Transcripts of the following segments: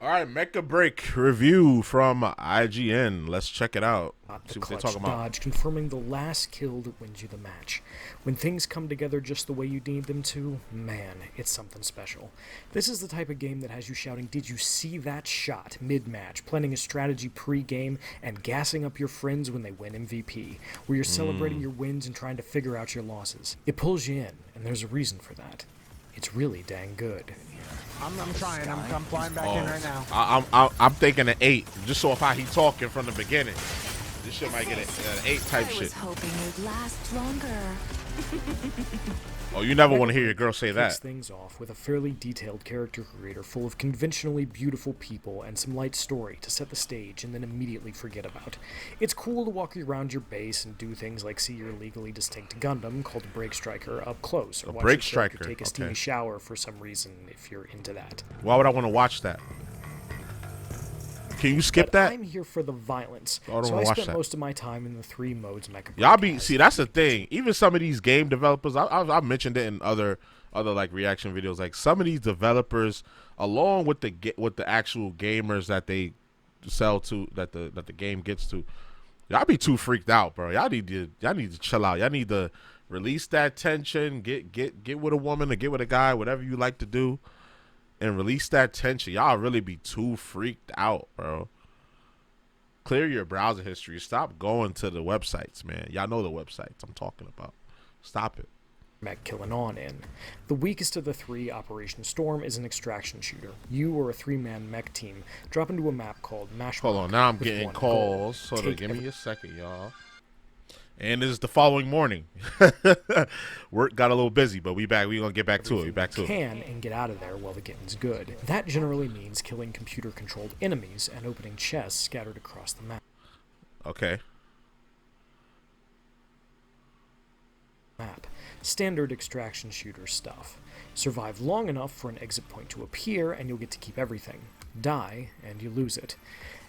All right, Mecha Break review from IGN. Let's check it out. The See what they're clutch talking about. dodge, confirming the last kill that wins you the match. When things come together just the way you need them to, man, it's something special. This is the type of game that has you shouting, "Did you see that shot?" mid-match, planning a strategy pre-game, and gassing up your friends when they win MVP, where you're celebrating your wins and trying to figure out your losses. It pulls you in, and there's a reason for that. It's really dang good. I'm trying. I'm flying back in right now. I'm thinking an 8, just so if he talking from the beginning. This shit might get an 8 type I was shit. hoping you'd last longer. Oh, you never want to hear your girl say Kicks that. things off with a fairly detailed character creator full of conventionally beautiful people and some light story to set the stage and then immediately forget about. It's cool to walk around your base and do things like see your legally distinct Gundam called a Break Striker up close, or watch Break your character Striker, take a okay. steamy shower for some reason if you're into that. Why would I want to watch that? Can you skip But that? I'm here for the violence, I don't so wanna I watch spent that. most of my time in the 3 modes Mecha Break Y'all be has. see that's the thing. Even some of these game developers, I've mentioned it in other like reaction videos. Like some of these developers, along with the actual gamers that they sell to, that the game gets to, y'all be too freaked out, bro. Y'all need to chill out. Y'all need to release that tension. Get with a woman or get with a guy, whatever you like to do, and release that tension. Y'all really be too freaked out, bro. Clear your browser history. Stop going to the websites, man. Y'all know the websites I'm talking about. Stop it. Mech killing on in. The weakest of the 3, Operation Storm, is an extraction shooter. You or a 3-man mech team drop into a map called Mash. Hold on, now I'm with getting one calls. goal. So Take give me every- a second, y'all. And it's the following morning. Work got a little busy, but we back. We gonna get back to it. We back to it. can and get out of there while the getting's good. That generally means killing computer-controlled enemies and opening chests scattered across the map. Okay. Standard extraction shooter stuff. Survive long enough for an exit point to appear and you'll get to keep everything. Die and you lose it.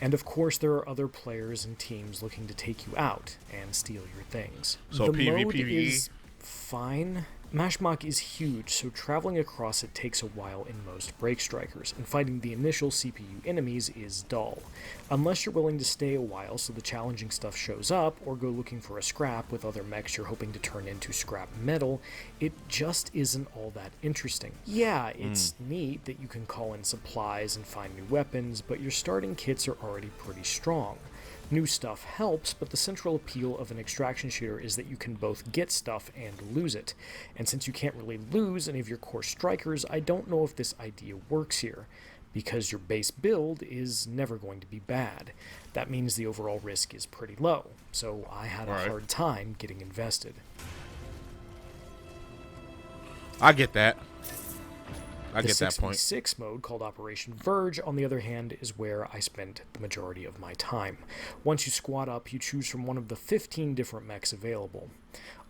And of course there are other players and teams looking to take you out and steal your things. So the mode PvE? is fine. Mashmok is huge, so traveling across it takes a while in most Break Strikers, and fighting the initial CPU enemies is dull. Unless you're willing to stay a while so the challenging stuff shows up, or go looking for a scrap with other mechs you're hoping to turn into scrap metal, it just isn't all that interesting. Yeah, it's neat that you can call in supplies and find new weapons, but your starting kits are already pretty strong. New stuff helps, but the central appeal of an extraction shooter is that you can both get stuff and lose it. And since you can't really lose any of your core strikers, I don't know if this idea works here, because your base build is never going to be bad. That means the overall risk is pretty low, so I had a hard time getting invested. I get that. I The get that point. 6v6 mode, called Operation Verge, on the other hand, is where I spent the majority of my time. Once you squad up, you choose from one of the 15 different mechs available,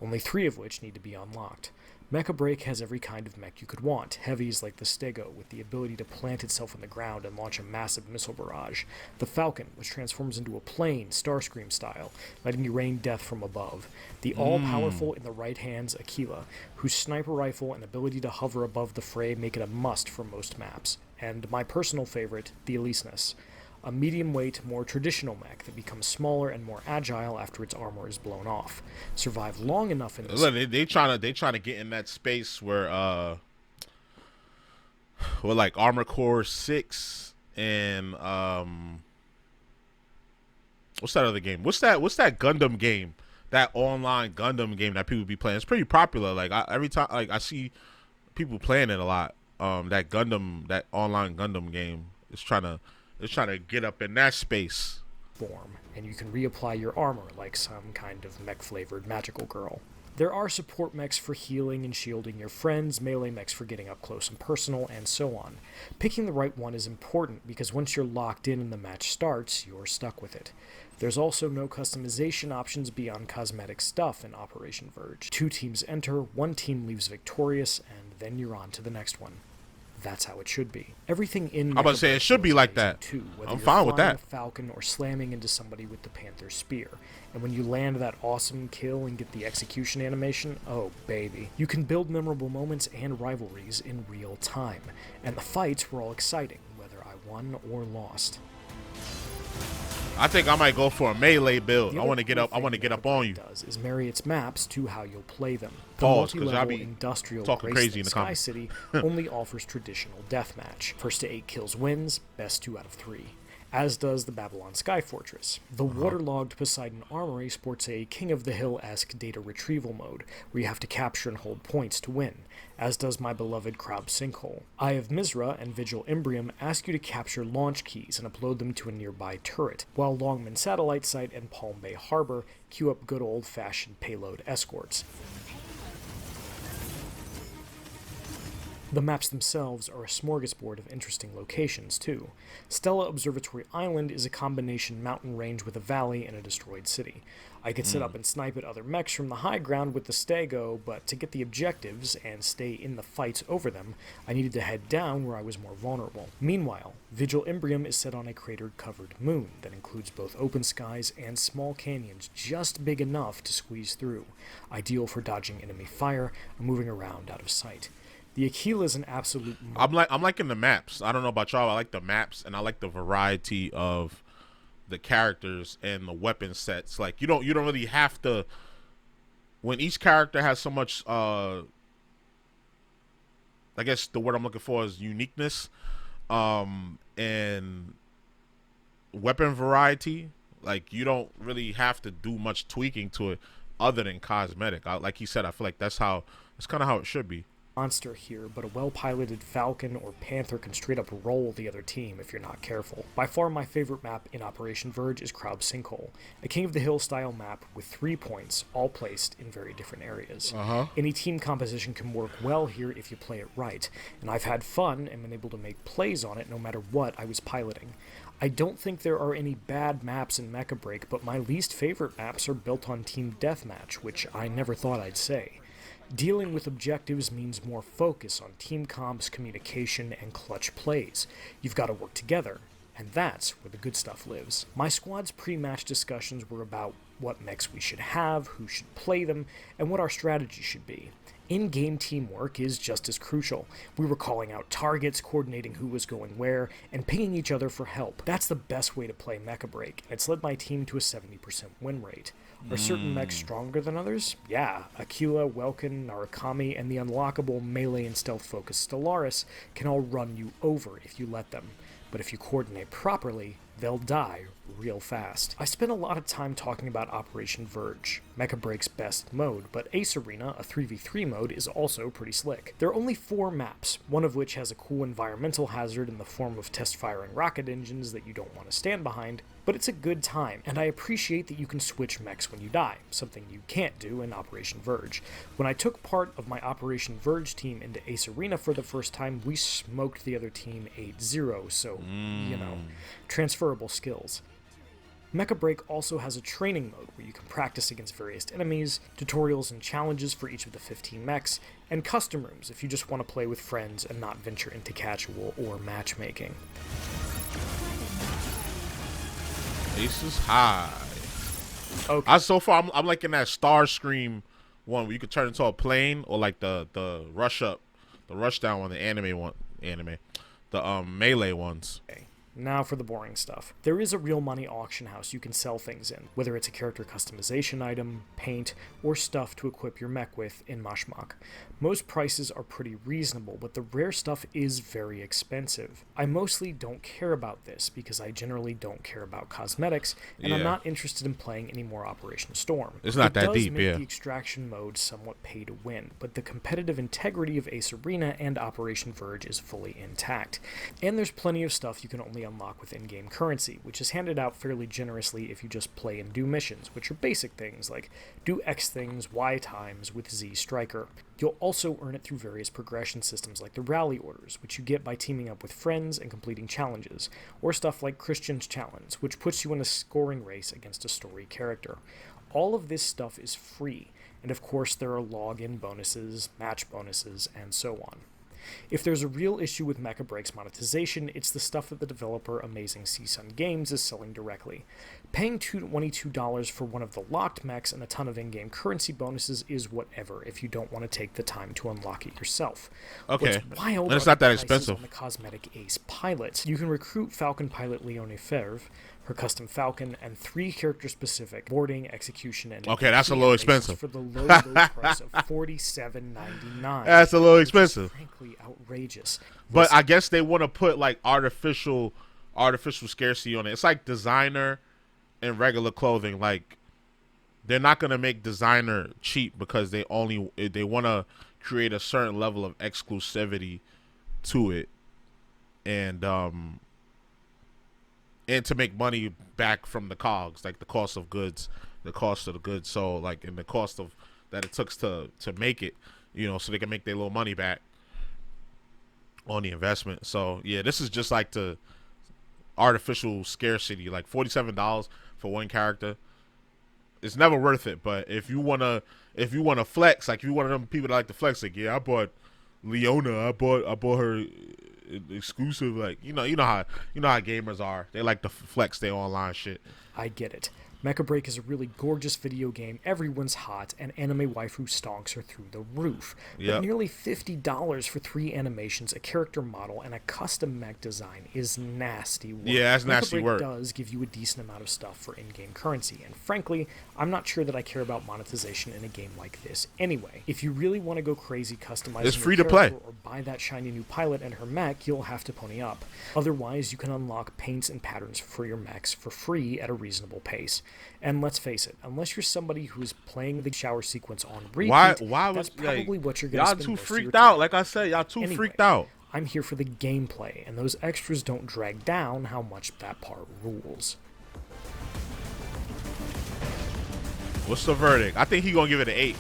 only 3 of which need to be unlocked. Mecha Break has every kind of mech you could want. Heavies like the Stego, with the ability to plant itself in the ground and launch a massive missile barrage. The Falcon, which transforms into a plane, Starscream style, letting you rain death from above. The all-powerful in the right hands Aquila, whose sniper rifle and ability to hover above the fray make it a must for most maps. And my personal favorite, the Elysinus, a medium-weight, more traditional mech that becomes smaller and more agile after its armor is blown off. Survive long enough in this... Look, they trying to get in that space where like Armor Core 6 and what's that other game? What's that Gundam game? That online Gundam game that people be playing. It's pretty popular. Like every time I see people playing it a lot. That online Gundam game is trying to get up in that space. form, and you can reapply your armor like some kind of mech-flavored magical girl. There are support mechs for healing and shielding your friends, melee mechs for getting up close and personal, and so on. Picking the right one is important because once you're locked in and the match starts, you're stuck with it. There's also no customization options beyond cosmetic stuff in Operation Verge. 2 teams enter, 1 team leaves victorious, and then you're on to the next one. That's how it should be. Everything in I'm about to say it should be like that. Too, whether I'm you're fine with flying that. a Falcon or slamming into somebody with the Panther Spear. And when you land that awesome kill and get the execution animation, oh baby. You can build memorable moments and rivalries in real time. And the fights were all exciting, whether I won or lost. I think I might go for a melee build. The I other want to get cool up. I want to thing get up Mecha on Break you. does is marry its maps to how you'll play them. The Pause, 'cause y'all multi-level be industrial talking crazy in the Sky comments. City only offers traditional deathmatch. First to 8 kills wins, best 2 out of 3. As does the Babylon Sky Fortress. The waterlogged Poseidon Armory sports a King of the Hill-esque data retrieval mode, where you have to capture and hold points to win, as does my beloved Crab Sinkhole. Eye of Mizra and Vigil Imbrium ask you to capture launch keys and upload them to a nearby turret, while Longman Satellite Site and Palm Bay Harbor queue up good old-fashioned payload escorts. The maps themselves are a smorgasbord of interesting locations, too. Stella Observatory Island is a combination mountain range with a valley and a destroyed city. I could sit up and snipe at other mechs from the high ground with the Stego, but to get the objectives and stay in the fights over them, I needed to head down where I was more vulnerable. Meanwhile, Vigil Imbrium is set on a crater-covered moon that includes both open skies and small canyons just big enough to squeeze through, ideal for dodging enemy fire or moving around out of sight. The Aquila is an absolute... I'm liking the maps. I don't know about y'all. I like the maps, and I like the variety of the characters and the weapon sets. Like you don't really have to. When each character has so much, I guess the word I'm looking for is uniqueness, and weapon variety. Like you don't really have to do much tweaking to it, other than cosmetic. Like he said, I feel like that's kind of how it should be. Monster here, but a well-piloted Falcon or Panther can straight up roll the other team if you're not careful. By far my favorite map in Operation Verge is Crab Sinkhole, a King of the Hill style map with 3 points, all placed in very different areas. Any team composition can work well here if you play it right, and I've had fun and been able to make plays on it no matter what I was piloting. I don't think there are any bad maps in Mecha Break, but my least favorite maps are built on Team Deathmatch, which I never thought I'd say. Dealing with objectives means more focus on team comps, communication, and clutch plays. You've got to work together, and that's where the good stuff lives. My squad's pre-match discussions were about what mechs we should have, who should play them, and what our strategy should be. In-game teamwork is just as crucial. We were calling out targets, coordinating who was going where, and pinging each other for help. That's the best way to play Mecha Break, and it's led my team to a 70% win rate. Are certain mechs stronger than others? Yeah, Aquila, Welkin, Narukami, and the unlockable melee and stealth-focused Stellaris can all run you over if you let them. But if you coordinate properly, they'll die real fast. I spent a lot of time talking about Operation Verge, Mecha Break's best mode, but Ace Arena, a 3v3 mode, is also pretty slick. There are only 4 maps, one of which has a cool environmental hazard in the form of test-firing rocket engines that you don't want to stand behind, but it's a good time, and I appreciate that you can switch mechs when you die, something you can't do in Operation Verge. When I took part of my Operation Verge team into Ace Arena for the first time, we smoked the other team 8-0, so, transferable skills. Mecha Break also has a training mode where you can practice against various enemies, tutorials and challenges for each of the 15 mechs, and custom rooms if you just want to play with friends and not venture into casual or matchmaking. Ace is high. Okay. So far, I'm liking that Starscream one where you could turn into a plane, or like the rushdown one, the melee ones. Now for the boring stuff. There is a real money auction house you can sell things in, whether it's a character customization item, paint, or stuff to equip your mech with in Mashmak. Most prices are pretty reasonable, but the rare stuff is very expensive. I mostly don't care about this because I generally don't care about cosmetics, and I'm not interested in playing any more Operation Storm. It's not that deep, It does make the extraction mode somewhat pay to win, but the competitive integrity of Ace Arena and Operation Verge is fully intact. And there's plenty of stuff you can only unlock with in-game currency, which is handed out fairly generously if you just play and do missions, which are basic things like do X things Y times with Z Striker. You'll also earn it through various progression systems like the Rally Orders, which you get by teaming up with friends and completing challenges, or stuff like Christian's Challenge, which puts you in a scoring race against a story character. All of this stuff is free, and of course there are login bonuses, match bonuses, and so on. If there's a real issue with Mecha Break's monetization, it's the stuff that the developer Amazing seasun Games is selling directly. Paying $22 for one of the locked mechs and a ton of in-game currency bonuses is whatever if you don't want to take the time to unlock it yourself. Okay. What's wild And it's are not the that prices expensive. on the cosmetic Ace pilots. You can recruit Falcon pilot Leone Verve, her custom Falcon, and 3 character-specific boarding, execution, and Okay, that's a NPC little animations expensive. for the low price of $47.99. That's a little which is expensive. frankly outrageous. But I guess they want to put like artificial scarcity on it. It's like designer and regular clothing. Like they're not gonna make designer cheap because they want to create a certain level of exclusivity to it, and to make money back from the cogs, like the cost of the goods. So like in the cost of that it took to make it, so they can make their little money back on the investment. So yeah, this is just like the artificial scarcity, like $47 for one character. It's never worth it. But if you wanna flex, like if you one of them people that like to flex, like yeah, I bought Leona, I bought her exclusive, like you know how gamers are. They like to flex their online shit. I get it. Mecha Break is a really gorgeous video game, everyone's hot, and anime waifu stonks are through the roof. Yep. But nearly $50 for 3 animations, a character model, and a custom mech design is nasty work. Yeah, that's nasty Mecha Break work. does give you a decent amount of stuff for in-game currency, and frankly, I'm not sure that I care about monetization in a game like this anyway. If you really want to go crazy customizing It's your free to play. character or buy that shiny new pilot and her mech, you'll have to pony up. Otherwise, you can unlock paints and patterns for your mechs for free at a reasonable pace. And let's face it, unless you're somebody who's playing the shower sequence on repeat, Why that's was probably like, what you're going to y'all spend too most of your freaked time. out? Like I said, y'all too Anyway, freaked out. I'm here for the gameplay, and those extras don't drag down how much that part rules. What's the verdict? I think he's gonna give it an 8.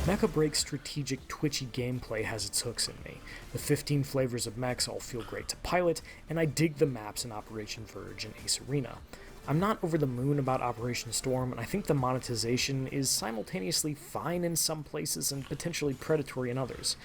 Mecha Break's strategic, twitchy gameplay has its hooks in me. The 15 flavors of mechs all feel great to pilot, and I dig the maps in Operation Verge and Ace Arena. I'm not over the moon about Operation Storm, and I think the monetization is simultaneously fine in some places and potentially predatory in others.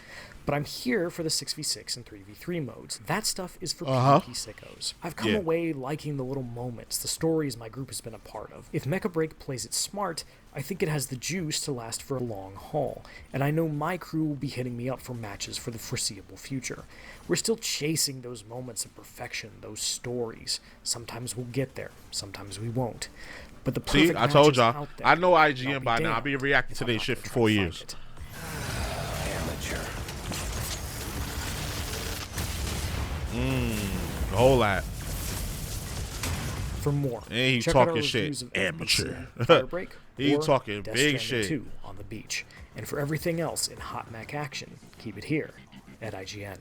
But I'm here for the 6v6 and 3v3 modes. That stuff is for PvP sickos. I've come away liking the little moments, the stories my group has been a part of. If Mecha Break plays it smart, I think it has the juice to last for a long haul, and I know my crew will be hitting me up for matches for the foreseeable future. We're still chasing those moments of perfection, those stories. Sometimes we'll get there, sometimes we won't. But the perfect See, I told match is y'all. out there. I know I'll IGN be by now. damned I've been reacting if to I'm their not shit gonna for try 4 to find years. it. A whole lot. For more, And he check out our talking shit. reviews of Amateur. FBC, Fire Break, He or talking Death big Stranding shit. 2 on the beach. And for everything else in hot mech action, keep it here at IGN.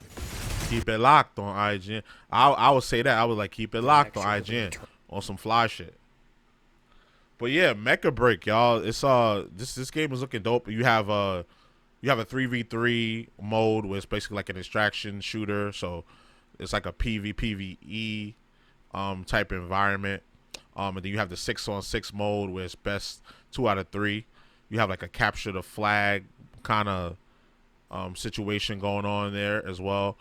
Keep it locked on IGN. I would say that. I would like keep it locked on Actually, IGN on some fly shit. But yeah, Mecha Break, y'all. It's this game is looking dope. You have a 3v3 mode where it's basically like an extraction shooter. So it's like a PvE type environment. And then you have the 6-on-6 mode where it's best 2 out of 3. You have like a capture the flag kind of situation going on there as well.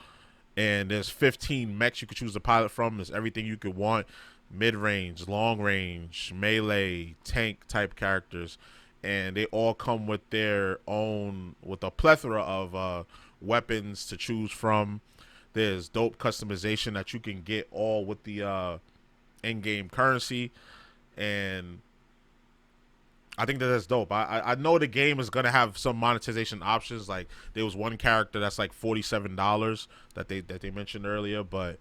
And there's 15 mechs you could choose to pilot from. There's everything you could want: mid-range, long-range, melee, tank type characters, and they all come with their own, with a plethora of weapons to choose from. There's dope customization that you can get all with the in-game currency, and I think that's dope. I know the game is gonna have some monetization options. Like there was one character that's like $47 that they mentioned earlier, but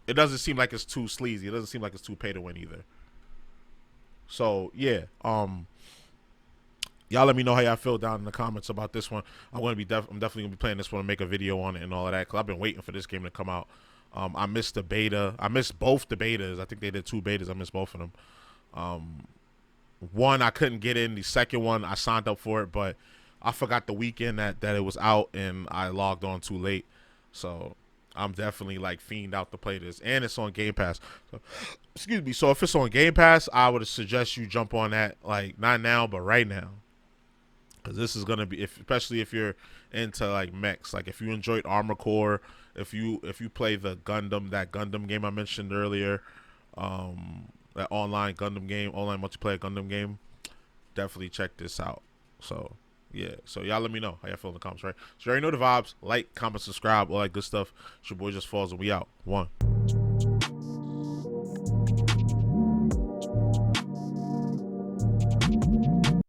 it doesn't seem like it's too sleazy. It doesn't seem like it's too pay to win either. So yeah, y'all let me know how y'all feel down in the comments about this one. I'm definitely gonna be playing this one and make a video on it and all of that, because I've been waiting for this game to come out. I missed the beta. I missed both the betas. I think they did 2 betas. I missed both of them. One I couldn't get in. The second one I signed up for it, but I forgot the weekend that it was out, and I logged on too late. So I'm definitely like fiend out to play this, and it's on Game Pass. So, excuse me. So if it's on Game Pass, I would suggest you jump on that. Like not now, but right now. Because this is gonna be, especially if you're into like mechs, like if you enjoyed Armor Core, if you play that Gundam game I mentioned earlier, that online multiplayer Gundam game, definitely check this out. So yeah, so y'all let me know how y'all feel in the comments, right? So you already know the vibes. Like, comment, subscribe, all that good stuff. It's your boy JusticeXFalls, and we out. One.